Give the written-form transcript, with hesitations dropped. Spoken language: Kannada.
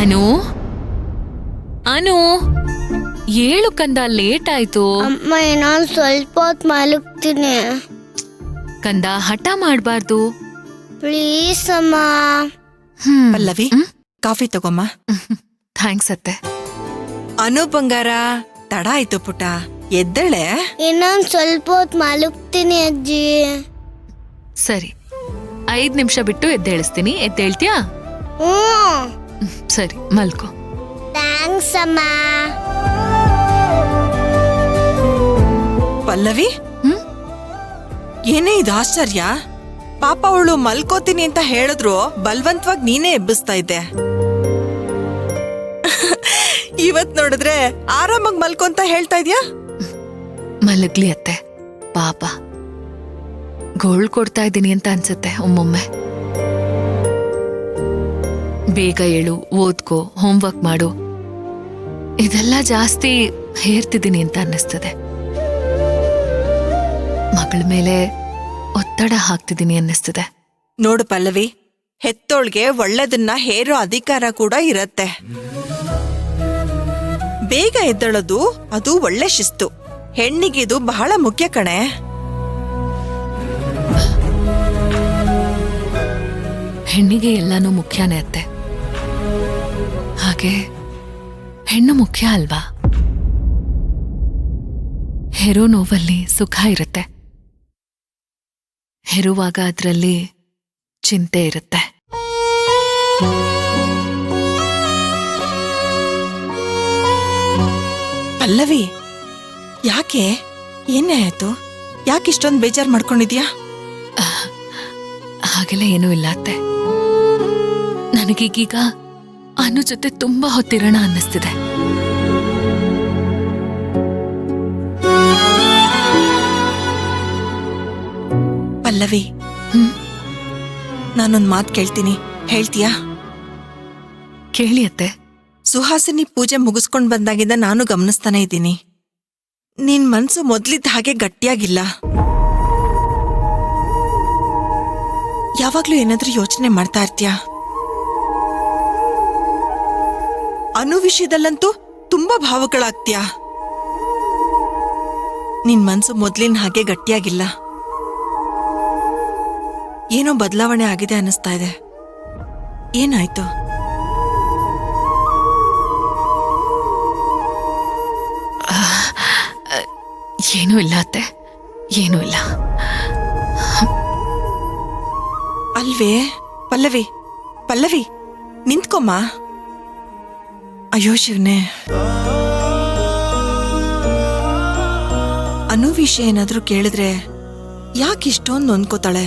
ಅನು ಅನು ಏಳು ಕಂದ, ಲೇಟ್ ಆಯ್ತು. ಅಮ್ಮ ನಾನು ಸ್ವಲ್ಪ ಹೊತ್ತು ಮಲಗ್ತೀನಿ. ಕಂದ, ಹಠ ಮಾಡ್ಬಾರ್ದು. ಪ್ಲೀಸ್ ಅಮ್ಮ. ಪಲ್ಲವಿ, ಕಾಫಿ ತಗೊಮ್ಮ. ಥ್ಯಾಂಕ್ಸ್ ಅತ್ತೆ. ಅನು ಬಂಗಾರ, ತಡ ಆಯ್ತು ಪುಟ, ಎದ್ದೇಳೆ. ಇನ್ನೊಂದು ಸ್ವಲ್ಪ ಹೊತ್ತು ಮಲಗ್ತೀನಿ ಅಜ್ಜಿ. ಸರಿ, 5 ನಿಮಿಷ ಬಿಟ್ಟು ಎದ್ದೇಳಿಸ್ತೀನಿ. ಎದ್ದೇಳ್ತೀಯಾ? ಸರಿ, ಮಲ್ಕೋ. ಥ್ಯಾಂಕ್ಸ್ ಅಮ್ಮ. ಪಲ್ಲವಿ, ಏನೇ ಇದು ಆಶ್ಚರ್ಯ? ಪಾಪ ಅವಳು ಮಲ್ಕೋತೀನಿ ಅಂತ ಹೇಳಿದ್ರು ಬಲ್ವಂತವಾಗಿ ನೀನೇ ಎಬ್ಬಿಸ್ತಾ ಇದ್ದೆ. ಇವತ್ ನೋಡಿದ್ರೆ ಆರಾಮಾಗಿ ಮಲ್ಕೊಂತ ಹೇಳ್ತಾ ಇದ್ಯಾ? ಮಲಗ್ಲಿ ಅತ್ತೆ, ಪಾಪ ಗೋಳ್ ಕೊಡ್ತಾ ಇದ್ದೀನಿ ಅಂತ ಅನ್ಸುತ್ತೆ ಒಮ್ಮೊಮ್ಮೆ. ಬೇಗ ಏಳು, ಓದ್ಕೋ, ಹೋಮ್ವರ್ಕ್ ಮಾಡು, ಇದೆಲ್ಲ ಜಾಸ್ತಿ ಹೇರ್ತಿದ್ದೀನಿ ಅಂತ ಅನ್ನಿಸ್ತದೆ. ಮಗಳ ಮೇಲೆ ಒತ್ತಡ ಹಾಕ್ತಿದ್ದೀನಿ ಅನ್ನಿಸ್ತದೆ. ನೋಡು ಪಲ್ಲವಿ, ಹೆತ್ತೋಳ್ಗೆ ಒಳ್ಳೆದನ್ನ ಹೇರೋ ಅಧಿಕಾರ ಕೂಡ ಇರತ್ತೆ. ಬೇಗ ಎದ್ದಳೋದು ಅದು ಒಳ್ಳೆ ಶಿಸ್ತು. ಹೆಣ್ಣಿಗಿದು ಬಹಳ ಮುಖ್ಯ ಕಣೆ. ಹೆಣ್ಣಿಗೆ ಎಲ್ಲಾನು ಮುಖ್ಯನೇ ಅತ್ತೆ. ಹಾಗೆ ಹೆಣ್ಣು ಮುಖ್ಯ ಅಲ್ವಾ? ಹೆರೋ ನೋವಲ್ಲಿ ಸುಖ ಇರುತ್ತೆ, ಹೆರುವಾಗ ಅದರಲ್ಲಿ ಚಿಂತೆ ಇರುತ್ತೆ. ಪಲ್ಲವಿ, ಯಾಕೆ? ಏನೇ ಆಯ್ತು? ಯಾಕೆ ಇಷ್ಟೊಂದು ಬೇಜಾರು ಮಾಡ್ಕೊಂಡಿದ್ಯಾ? ಹಾಗೆಲ್ಲ ಏನೂ ಇಲ್ಲ ಅತ್ತೆ. ನನಗೀಗೀಗ ಅನು ಜೊತೆ ತುಂಬಾ ಹೊತ್ತಿರೋಣ ಅನ್ನಿಸ್ತಿದೆ. ಪಲ್ಲವಿ, ನಾನೊಂದ್ ಮಾತು ಕೇಳ್ತೀನಿ, ಹೇಳ್ತೀಯಾ? ಕೇಳಿ ಅತ್ತೆ. ಸುಹಾಸಿನಿ ಪೂಜೆ ಮುಗಿಸ್ಕೊಂಡ್ ಬಂದಾಗಿಂದ ನಾನು ಗಮನಿಸ್ತಾನೆ ಇದ್ದೀನಿ, ನಿನ್ ಮನ್ಸು ಮೊದ್ಲಿದ್ದ ಹಾಗೆ ಗಟ್ಟಿಯಾಗಿಲ್ಲ. ಯಾವಾಗ್ಲೂ ಏನಾದ್ರೂ ಯೋಚನೆ ಮಾಡ್ತಾ ಇರ್ತೀಯ. ಅನು ವಿಷಯದಲ್ಲಂತೂ ತುಂಬಾ ಭಾವಗಳಾಗ್ತೀಯ. ನಿನ್ ಮನ್ಸು ಮೊದ್ಲಿನ ಹಾಗೆ ಗಟ್ಟಿಯಾಗಿಲ್ಲ. ಏನೋ ಬದಲಾವಣೆ ಆಗಿದೆ ಅನ್ನಿಸ್ತಾ ಇದೆ. ಏನಾಯ್ತು? ಏನೂ ಇಲ್ಲ ಅತ್ತೆ, ಏನೂ ಇಲ್ಲ. ಅಲ್ವೇ ಪಲ್ಲವಿ, ಪಲ್ಲವಿ ನಿಂತ್ಕೊಮ್ಮ. ಅಯ್ಯೋ ಶಿವನೇ, ಅನು ವಿಷಯ ಏನಾದ್ರೂ ಕೇಳಿದ್ರೆ ಯಾಕೆ ಇಷ್ಟೊಂದು ನೊಂದ್ಕೋತಾಳೆ?